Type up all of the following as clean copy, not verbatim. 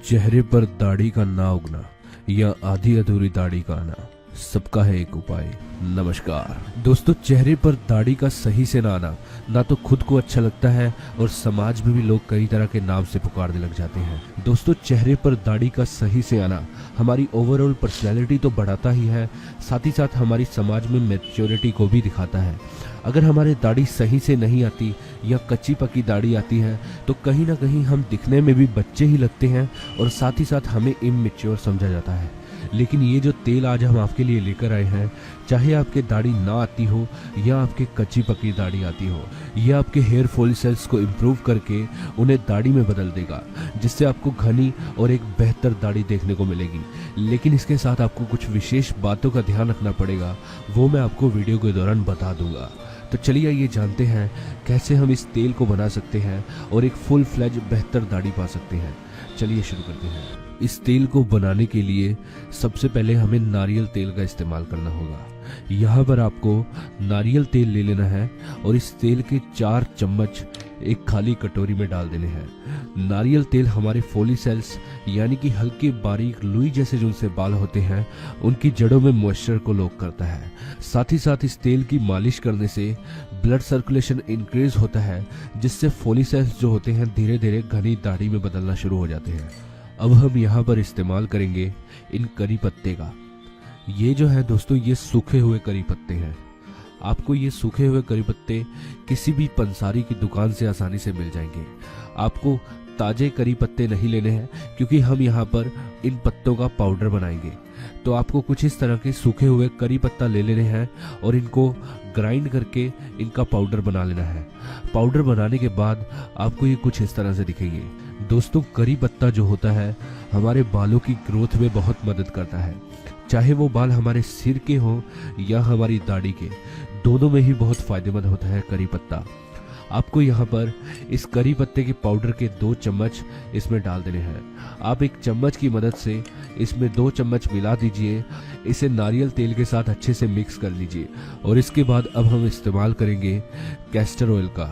चेहरे पर दाढ़ी का ना उगना या आधी अधूरी दाढ़ी का आना, सबका है एक उपाय। नमस्कार दोस्तों, चेहरे पर दाढ़ी का सही से ना आना ना तो खुद को अच्छा लगता है और समाज में भी लोग कई तरह के नाम से पुकारने लग जाते हैं। दोस्तों, चेहरे पर दाढ़ी का सही से आना हमारी ओवरऑल पर्सनैलिटी तो बढ़ाता ही है, साथ ही साथ हमारी समाज में मैच्योरिटी को भी दिखाता है। अगर हमारे दाढ़ी सही से नहीं आती या कच्ची पकी दाढ़ी आती है तो कहीं ना कहीं हम दिखने में भी बच्चे ही लगते हैं और साथ ही साथ हमें इमैच्योर समझा जाता है। लेकिन ये जो तेल आज हम आपके लिए लेकर आए हैं, चाहे आपके दाढ़ी ना आती हो या आपके कच्ची पकी दाढ़ी आती हो, ये आपके हेयर फॉलिकल्स को इम्प्रूव करके उन्हें दाढ़ी में बदल देगा, जिससे आपको घनी और एक बेहतर दाढ़ी देखने को मिलेगी। लेकिन इसके साथ आपको कुछ विशेष बातों का ध्यान रखना पड़ेगा, वो मैं आपको वीडियो के दौरान बता दूंगा। तो चलिए ये जानते हैं कैसे हम इस तेल को बना सकते हैं और एक फुल फ्लेज बेहतर दाढ़ी पा सकते हैं। चलिए शुरू करते हैं। इस तेल को बनाने के लिए सबसे पहले हमें नारियल तेल का इस्तेमाल करना होगा। यहाँ पर आपको नारियल तेल ले लेना है और इस तेल के 4 चम्मच एक खाली कटोरी में डाल देने हैं। नारियल तेल हमारे फॉलिकल्स यानी कि हल्के बारीक लुई जैसे जो उनसे बाल होते हैं, उनकी जड़ों में मॉइस्चर को लॉक करता है। साथ ही साथ इस तेल की मालिश करने से ब्लड सर्कुलेशन इंक्रीज होता है, जिससे फॉलिकल्स जो होते हैं धीरे धीरे घनी दाढ़ी में बदलना शुरू हो जाते हैं। अब हम यहाँ पर इस्तेमाल करेंगे इन करी पत्ते का। ये जो है दोस्तों, ये सूखे हुए करी पत्ते हैं। आपको ये सूखे हुए करी पत्ते किसी भी पंसारी की दुकान से आसानी से मिल जाएंगे। आपको ताजे करी पत्ते नहीं लेने हैं, क्योंकि हम यहाँ पर इन पत्तों का पाउडर बनाएंगे। तो आपको कुछ इस तरह के सूखे हुए करी पत्ता ले लेने हैं और इनको ग्राइंड करके इनका पाउडर बना लेना है। पाउडर बनाने के बाद आपको ये कुछ इस तरह से दिखेंगे। दोस्तों, करी पत्ता जो होता है हमारे बालों की ग्रोथ में बहुत मदद करता है, चाहे वो बाल हमारे सिर के हों या हमारी दाढ़ी के, दोनों में ही बहुत फायदेमंद होता है करी पत्ता। आपको यहाँ पर इस करी पत्ते के पाउडर के 2 चम्मच इसमें डाल देने हैं। आप एक चम्मच की मदद से इसमें 2 चम्मच मिला दीजिए। इसे नारियल तेल के साथ अच्छे से मिक्स कर लीजिए और इसके बाद अब हम इस्तेमाल करेंगे कैस्टर ऑयल का,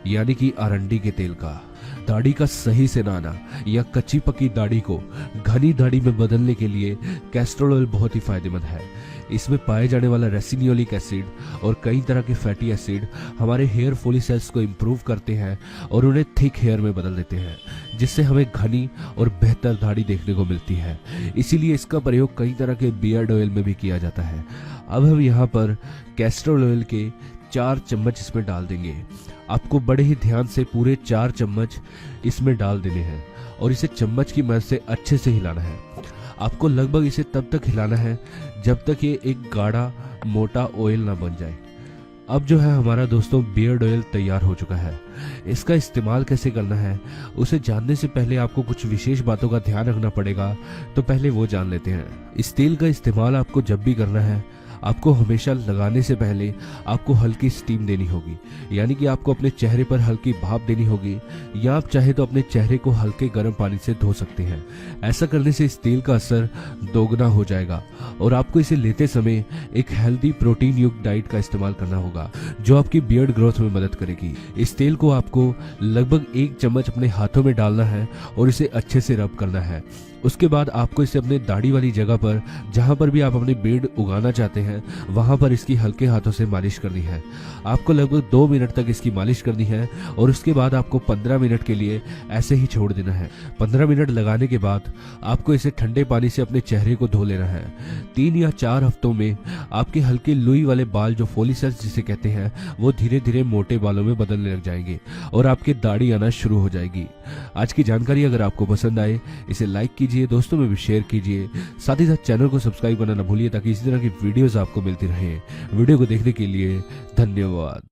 यानी कि अरंडी के तेल का। दाढ़ी का सही से ना आना या कच्ची पकी दाढ़ी को घनी दाढ़ी में बदलने के लिए कैस्टर ऑयल बहुत ही फायदेमंद है। इसमें पाए जाने वाला रेसिनोलिक एसिड और कई तरह के फैटी एसिड हमारे हेयर फॉलिकल्स को इम्प्रूव करते हैं और उन्हें थिक हेयर में बदल देते हैं, जिससे हमें घनी और बेहतर दाढ़ी देखने को मिलती है। इसीलिए इसका प्रयोग कई तरह के बियर्ड ऑयल में भी किया जाता है। अब हम यहाँ पर कैस्टर ऑयल के 4 चम्मच इसमें डाल देंगे। आपको बड़े ही ध्यान से पूरे 4 चम्मच इसमें डाल देने हैं और इसे चम्मच की मदद से अच्छे से हिलाना है। आपको लगभग इसे तब तक हिलाना है जब तक ये एक गाढ़ा मोटा ऑयल ना बन जाए। अब जो है हमारा दोस्तों बियर्ड ऑयल तैयार हो चुका है। इसका इस्तेमाल कैसे करना है उसे जानने से पहले आपको कुछ विशेष बातों का ध्यान रखना पड़ेगा, तो पहले वो जान लेते हैं। इस तेल का इस्तेमाल आपको जब भी करना है, आपको हमेशा लगाने से पहले आपको हल्की स्टीम देनी होगी, यानी कि आपको अपने चेहरे पर हल्की भाप देनी होगी, या आप चाहे तो अपने चेहरे को हल्के गर्म पानी से धो सकते हैं। ऐसा करने से इस तेल का असर दोगुना हो जाएगा और आपको इसे लेते समय एक हेल्दी प्रोटीन युक्त डाइट का इस्तेमाल करना होगा, जो आपकी बियर्ड ग्रोथ में मदद करेगी। इस तेल को आपको लगभग 1 चम्मच अपने हाथों में डालना है और इसे अच्छे से रब करना है। उसके बाद आपको इसे अपने दाढ़ी वाली जगह पर, जहां पर भी आप अपनी बीड उगाना चाहते हैं, वहां पर इसकी हल्के हाथों से मालिश करनी है। आपको लगभग 2 मिनट तक इसकी मालिश करनी है और उसके बाद आपको 15 मिनट के लिए ऐसे ही छोड़ देना है। 15 मिनट लगाने के बाद आपको इसे ठंडे पानी से अपने चेहरे को धो लेना है। 3 या 4 हफ्तों में आपके हल्के लुई वाले बाल, जो फॉलिकल्स जिसे कहते हैं, वो धीरे धीरे मोटे बालों में बदलने लग जाएंगे और आपके दाढ़ी आना शुरू हो जाएगी। आज की जानकारी अगर आपको पसंद आए, इसे लाइक कीजिए, दोस्तों में भी शेयर कीजिए। साथ ही साथ चैनल को सब्सक्राइब करना ना भूलिए, ताकि इसी तरह की वीडियोस आपको मिलती रहे। वीडियो को देखने के लिए धन्यवाद।